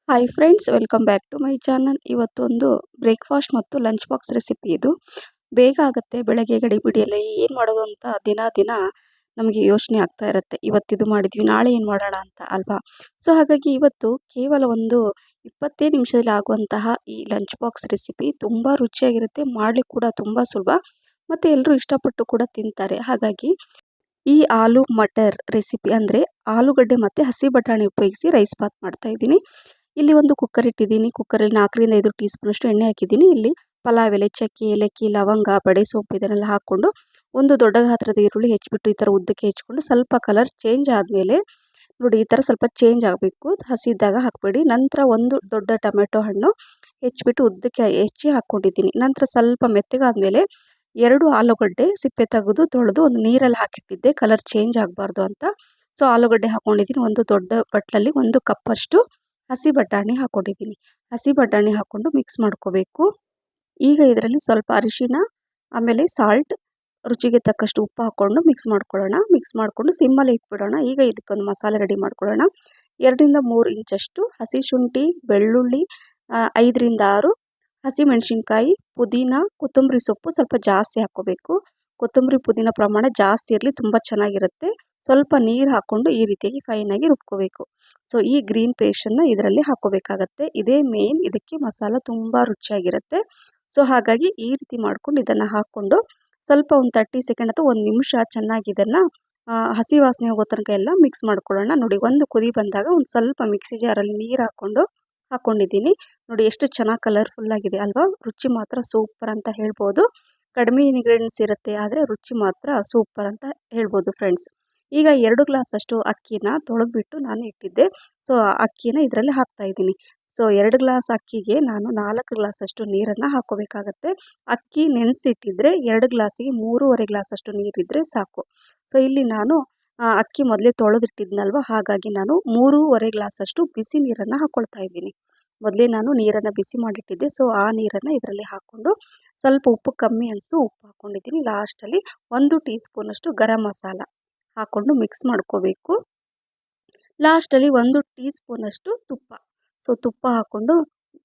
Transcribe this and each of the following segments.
Hi friends, welcome back to my channel. ಇವತ್ತೊಂದು breakfast ಮತ್ತು lunch box recipe ಇದು. ಬೇಗ ಆಗುತ್ತೆ. ಬೆಳಗ್ಗೆ ಗಡಿಬಿಡಿಯಲ್ಲಿ ಏನು ಮಾಡೋದು ಅಂತ ದಿನ ನಮಗೆ ಯೋಚನೆ ಆಗ್ತಾ ಇರುತ್ತೆ. ಇವತ್ತಿದು ಮಾಡಿದ್ವಿ, ನಾಳೆ ಏನು ಮಾಡೋಣ ಅಂತ ಅಲ್ವಾ? ಸೊ ಹಾಗಾಗಿ ಇವತ್ತು ಕೇವಲ ಒಂದು 20 ನಿಮಿಷದಲ್ಲಿ ಆಗುವಂತಹ ಈ ಲಂಚ್ ಬಾಕ್ಸ್ ರೆಸಿಪಿ ತುಂಬ ರುಚಿಯಾಗಿರುತ್ತೆ. ಮಾಡಲಿಕ್ಕೆ ಕೂಡ ತುಂಬ ಸುಲಭ ಮತ್ತು ಎಲ್ಲರೂ ಇಷ್ಟಪಟ್ಟು ಕೂಡ ತಿಂತಾರೆ. ಹಾಗಾಗಿ ಈ ಆಲೂ ಮಟರ್ ರೆಸಿಪಿ ಅಂದರೆ ಆಲೂಗಡ್ಡೆ ಮತ್ತು ಹಸಿ ಬಟಾಣಿ ಉಪಯೋಗಿಸಿ ರೈಸ್ ಬಾತ್ ಮಾಡ್ತಾ ಇದ್ದೀನಿ. ಇಲ್ಲಿ ಒಂದು ಕುಕ್ಕರ್ ಇಟ್ಟಿದ್ದೀನಿ. ಕುಕ್ಕರಲ್ಲಿ 4ರಿಂದ 5 ಟೀ ಸ್ಪೂನಷ್ಟು ಎಣ್ಣೆ ಹಾಕಿದ್ದೀನಿ. ಇಲ್ಲಿ ಪಲಾವ್ ಎಲೆ, ಚಕ್ಕೆ, ಏಲಕ್ಕಿ, ಲವಂಗ, ಬಡೆ ಸೊಪ್ಪು ಇದನ್ನೆಲ್ಲ ಹಾಕ್ಕೊಂಡು ಒಂದು ದೊಡ್ಡ ಗಾತ್ರದ ಈರುಳ್ಳಿ ಹೆಚ್ಚಿಬಿಟ್ಟು ಈ ಥರ ಉದ್ದಕ್ಕೆ ಹೆಚ್ಕೊಂಡು ಸ್ವಲ್ಪ ಕಲರ್ ಚೇಂಜ್ ಆದಮೇಲೆ ನೋಡಿ, ಈ ಥರ ಸ್ವಲ್ಪ ಚೇಂಜ್ ಆಗಬೇಕು. ಹಸಿದ್ದಾಗ ಹಾಕಬೇಡಿ. ನಂತರ ಒಂದು ದೊಡ್ಡ ಟೊಮೆಟೊ ಹಣ್ಣು ಹೆಚ್ಚಿಬಿಟ್ಟು ಉದ್ದಕ್ಕೆ ಹೆಚ್ಚಿ ಹಾಕ್ಕೊಂಡಿದ್ದೀನಿ. ನಂತರ ಸ್ವಲ್ಪ ಮೆತ್ತಗಾದ್ಮೇಲೆ 2 ಆಲೂಗಡ್ಡೆ ಸಿಪ್ಪೆ ತೆಗೆದು ತೊಳೆದು ಒಂದು ನೀರಲ್ಲಿ ಹಾಕಿಟ್ಟಿದ್ದೆ, ಕಲರ್ ಚೇಂಜ್ ಆಗಬಾರ್ದು ಅಂತ. ಸೊ ಆಲೂಗಡ್ಡೆ ಹಾಕ್ಕೊಂಡಿದ್ದೀನಿ. ಒಂದು ದೊಡ್ಡ ಬಟ್ಲಲ್ಲಿ 1 ಕಪ್ಪಷ್ಟು ಹಸಿ ಬಟಾಣಿ ಹಾಕ್ಕೊಂಡಿದ್ದೀನಿ. ಹಸಿ ಬಟಾಣಿ ಹಾಕ್ಕೊಂಡು ಮಿಕ್ಸ್ ಮಾಡ್ಕೋಬೇಕು. ಈಗ ಇದರಲ್ಲಿ ಸ್ವಲ್ಪ ಅರಿಶಿನ, ಆಮೇಲೆ ಸಾಲ್ಟ್, ರುಚಿಗೆ ತಕ್ಕಷ್ಟು ಉಪ್ಪು ಹಾಕ್ಕೊಂಡು ಮಿಕ್ಸ್ ಮಾಡ್ಕೊಳ್ಳೋಣ. ಮಿಕ್ಸ್ ಮಾಡಿಕೊಂಡು ಸಿಮ್ಮಲ್ಲಿ ಇಟ್ಬಿಡೋಣ. ಈಗ ಇದಕ್ಕೊಂದು ಮಸಾಲೆ ರೆಡಿ ಮಾಡ್ಕೊಳ್ಳೋಣ. 2ರಿಂದ 3 ಇಂಚಷ್ಟು ಹಸಿ ಶುಂಠಿ, ಬೆಳ್ಳುಳ್ಳಿ, 5ರಿಂದ 6 ಹಸಿಮೆಣಸಿನ್ಕಾಯಿ, ಪುದೀನ, ಕೊತ್ತಂಬರಿ ಸೊಪ್ಪು ಸ್ವಲ್ಪ ಜಾಸ್ತಿ ಹಾಕ್ಕೋಬೇಕು. ಕೊತ್ತಂಬರಿ ಪುದೀನ ಪ್ರಮಾಣ ಜಾಸ್ತಿ ಇರಲಿ, ತುಂಬ ಚೆನ್ನಾಗಿರುತ್ತೆ. ಸ್ವಲ್ಪ ನೀರು ಹಾಕ್ಕೊಂಡು ಈ ರೀತಿಯಾಗಿ ಫೈನಾಗಿ ರುಬ್ಕೋಬೇಕು. ಸೊ ಈ ಗ್ರೀನ್ ಪೇಸ್ಟನ್ನು ಇದರಲ್ಲಿ ಹಾಕ್ಕೋಬೇಕಾಗತ್ತೆ. ಇದೇ ಮೇನ್, ಇದಕ್ಕೆ ಮಸಾಲ ತುಂಬ ರುಚಿಯಾಗಿರುತ್ತೆ. ಸೊ ಹಾಗಾಗಿ ಈ ರೀತಿ ಮಾಡ್ಕೊಂಡು ಇದನ್ನು ಹಾಕ್ಕೊಂಡು ಸ್ವಲ್ಪ ಒಂದು 30 ಸೆಕೆಂಡ್ ಅಥವಾ 1 ನಿಮಿಷ ಚೆನ್ನಾಗಿ ಇದನ್ನು ಹಸಿ ವಾಸನೆ ಹೋಗೋ ತನಕ ಎಲ್ಲ ಮಿಕ್ಸ್ ಮಾಡ್ಕೊಳ್ಳೋಣ. ನೋಡಿ, ಒಂದು ಕುದಿ ಬಂದಾಗ ಒಂದು ಸ್ವಲ್ಪ ಮಿಕ್ಸಿ ಜಾರಲ್ಲಿ ನೀರು ಹಾಕ್ಕೊಂಡಿದ್ದೀನಿ. ನೋಡಿ ಎಷ್ಟು ಚೆನ್ನಾಗಿ ಕಲರ್ಫುಲ್ ಆಗಿದೆ ಅಲ್ವಾ? ರುಚಿ ಮಾತ್ರ ಸೂಪರ್ ಅಂತ ಹೇಳ್ಬೋದು. ಕಡಿಮೆ ಇಂಗ್ರೀಡಿಯೆಂಟ್ಸ್ ಇರುತ್ತೆ, ಆದರೆ ರುಚಿ ಮಾತ್ರ ಸೂಪರ್ ಅಂತ ಹೇಳ್ಬೋದು ಫ್ರೆಂಡ್ಸ್. ಈಗ 2 ಗ್ಲಾಸಷ್ಟು ಅಕ್ಕಿನ ತೊಳೆದ್ಬಿಟ್ಟು ನಾನು ಇಟ್ಟಿದ್ದೆ. ಸೊ ಅಕ್ಕಿನ ಇದರಲ್ಲಿ ಹಾಕ್ತಾಯಿದ್ದೀನಿ. ಸೊ 2 ಗ್ಲಾಸ್ ಅಕ್ಕಿಗೆ ನಾನು 4 ಗ್ಲಾಸಷ್ಟು ನೀರನ್ನು ಹಾಕ್ಕೋಬೇಕಾಗತ್ತೆ. ಅಕ್ಕಿ ನೆನೆಸಿಟ್ಟಿದ್ರೆ 2 ಗ್ಲಾಸಿಗೆ 3.5 ಗ್ಲಾಸಷ್ಟು ನೀರಿದ್ದರೆ ಸಾಕು. ಸೊ ಇಲ್ಲಿ ನಾನು ಅಕ್ಕಿ ಮೊದಲೇ ತೊಳೆದಿಟ್ಟಿದ್ನಲ್ವ, ಹಾಗಾಗಿ ನಾನು 3.5 ಗ್ಲಾಸಷ್ಟು ಬಿಸಿ ನೀರನ್ನು ಹಾಕ್ಕೊಳ್ತಾ ಇದ್ದೀನಿ. ಮೊದಲೇ ನಾನು ನೀರನ್ನು ಬಿಸಿ ಮಾಡಿಟ್ಟಿದ್ದೆ. ಸೊ ಆ ನೀರನ್ನು ಇದರಲ್ಲಿ ಹಾಕ್ಕೊಂಡು ಸ್ವಲ್ಪ ಉಪ್ಪು ಕಮ್ಮಿ ಅನಿಸು ಉಪ್ಪು ಹಾಕ್ಕೊಂಡಿದ್ದೀನಿ. ಲಾಸ್ಟಲ್ಲಿ 1 ಟೀ ಸ್ಪೂನಷ್ಟು ಗರಂ ಮಸಾಲ ಹಾಕ್ಕೊಂಡು ಮಿಕ್ಸ್ ಮಾಡ್ಕೋಬೇಕು. ಲಾಸ್ಟಲ್ಲಿ 1 ಟೀ ಸ್ಪೂನಷ್ಟು ತುಪ್ಪ. ಸೊ ತುಪ್ಪ ಹಾಕ್ಕೊಂಡು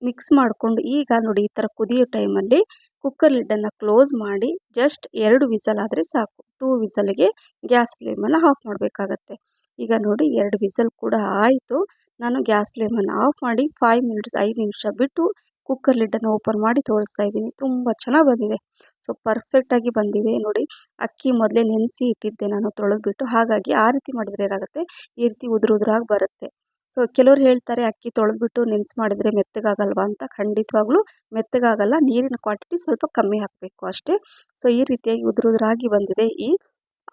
ಮಿಕ್ಸ್ ಮಾಡಿಕೊಂಡು ಈಗ ನೋಡಿ, ಈ ಥರ ಕುದಿಯೋ ಟೈಮಲ್ಲಿ ಕುಕ್ಕರ್ ಲಿಡ್ಡನ್ನು ಕ್ಲೋಸ್ ಮಾಡಿ ಜಸ್ಟ್ 2 ವಿಸಲ್ ಆದರೆ ಸಾಕು. 2 ವಿಸಲ್ಗೆ ಗ್ಯಾಸ್ ಫ್ಲೇಮನ್ನು ಆಫ್ ಮಾಡಬೇಕಾಗತ್ತೆ. ಈಗ ನೋಡಿ 2 ವಿಸಲ್ ಕೂಡ ಆಯಿತು. ನಾನು ಗ್ಯಾಸ್ ಫ್ಲೇಮನ್ನು ಆಫ್ ಮಾಡಿ 5 ಮಿನಿಟ್ಸ್ 5 ನಿಮಿಷ ಬಿಟ್ಟು ಕುಕ್ಕರ್ ಲಿಡ್ಡನ್ನು ಓಪನ್ ಮಾಡಿ ತೋರಿಸ್ತಾ ಇದ್ದೀನಿ. ತುಂಬ ಚೆನ್ನಾಗಿ ಬಂದಿದೆ. ಸೊ ಪರ್ಫೆಕ್ಟಾಗಿ ಬಂದಿದೆ ನೋಡಿ. ಅಕ್ಕಿ ಮೊದಲೇ ನೆನೆಸಿ ಇಟ್ಟಿದ್ದೆ ನಾನು ತೊಳೆದ್ಬಿಟ್ಟು, ಹಾಗಾಗಿ ಆ ರೀತಿ ಮಾಡಿದರೆ ಏನಾಗುತ್ತೆ, ಈ ರೀತಿ ಉದುರಾಗಿ ಬರುತ್ತೆ. ಸೊ ಕೆಲವ್ರು ಹೇಳ್ತಾರೆ ಅಕ್ಕಿ ತೊಳೆದ್ಬಿಟ್ಟು ನೆನೆಸಿ ಮಾಡಿದರೆ ಮೆತ್ತಗಾಗಲ್ವಾ ಅಂತ. ಖಂಡಿತವಾಗ್ಲೂ ಮೆತ್ತಗಾಗಲ್ಲ. ನೀರಿನ ಕ್ವಾಂಟಿಟಿ ಸ್ವಲ್ಪ ಕಮ್ಮಿ ಹಾಕಬೇಕು ಅಷ್ಟೇ. ಸೊ ಈ ರೀತಿಯಾಗಿ ಉದುರಾಗಿ ಬಂದಿದೆ ಈ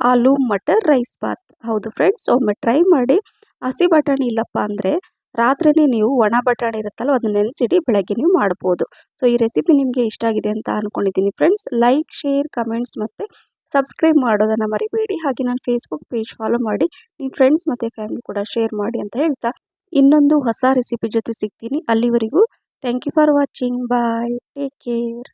ಆಲೂ ಮಟರ್ ರೈಸ್ ಬಾತ್. ಹೌದು ಫ್ರೆಂಡ್ಸ್, ಒಮ್ಮೆ ಟ್ರೈ ಮಾಡಿ. ಹಸಿ ಬಟಾಣಿ ಇಲ್ಲಪ್ಪ ಅಂದರೆ ರಾತ್ರಿನೇ ನೀವು ಒಣ ಬಟಾಣಿ ಇರುತ್ತಲ್ಲ, ಅದನ್ನ ನೆನೆಸಿಡಿ, ಬೆಳಗ್ಗೆ ನೀವು ಮಾಡ್ಬೋದು. ಸೊ ಈ ರೆಸಿಪಿ ನಿಮಗೆ ಇಷ್ಟ ಆಗಿದೆ ಅಂತ ಅಂದ್ಕೊಂಡಿದ್ದೀನಿ ಫ್ರೆಂಡ್ಸ್. ಲೈಕ್, ಶೇರ್, ಕಮೆಂಟ್ಸ್ ಮತ್ತು ಸಬ್ಸ್ಕ್ರೈಬ್ ಮಾಡೋದನ್ನು ಮರಿಬೇಡಿ. ಹಾಗೆ ನನ್ನ ಫೇಸ್ಬುಕ್ ಪೇಜ್ ಫಾಲೋ ಮಾಡಿ, ನಿಮ್ಮ ಫ್ರೆಂಡ್ಸ್ ಮತ್ತು ಫ್ಯಾಮಿಲಿ ಕೂಡ ಶೇರ್ ಮಾಡಿ ಅಂತ ಹೇಳ್ತಾ ಇನ್ನೊಂದು ಹೊಸ ರೆಸಿಪಿ ಜೊತೆ ಸಿಗ್ತೀನಿ. ಅಲ್ಲಿವರೆಗೂ thank you for watching. Bye, take care.